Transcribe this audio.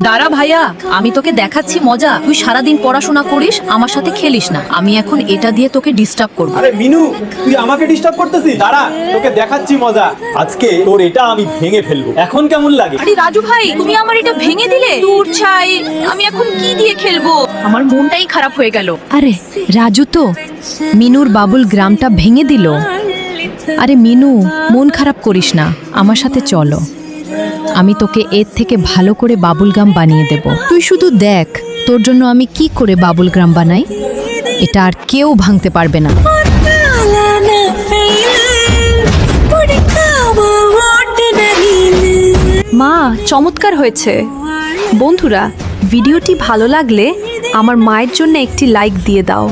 দাঁড়া ভাইয়া, আমি তোকে দেখাচ্ছি মজা। তুই সারাদিন পড়াশোনা করিস, আমার সাথে খেলিস না। আমি এখন এটা দিয়ে তোকে ডিস্টার্ব করব। আরে মিনু, তুই আমাকে ডিস্টার্ব করতেছিস? দাঁড়া, তোকে দেখাচ্ছি মজা। আজকে তোর এটা আমি ভেঙে ফেলবো। এখন কেমন লাগে? আরে রাজু ভাই, তুমি আমার এটা ভেঙে দিলে। দূর ছাই, আমি এখন কি দিয়ে খেলবো? আমার মনটাই খারাপ হয়ে গেল। আরে রাজু তো মিনুর বাবুল গ্রামটা ভেঙে দিল। আরে মিনু, মন খারাপ করিস না, আমার সাথে চলো। আমি তোকে এর থেকে ভালো করে বাবুল গ্রাম বানিয়ে দেব। তুই শুধু দেখ তোর জন্য আমি কি করে বাবুল গ্রাম বানাই। এটা আর কেউ ভাঙতে পারবে না। মা, চমৎকার হয়েছে। বন্ধুরা, ভিডিওটি ভালো লাগলে আমার মায়ের জন্য একটি লাইক দিয়ে দাও।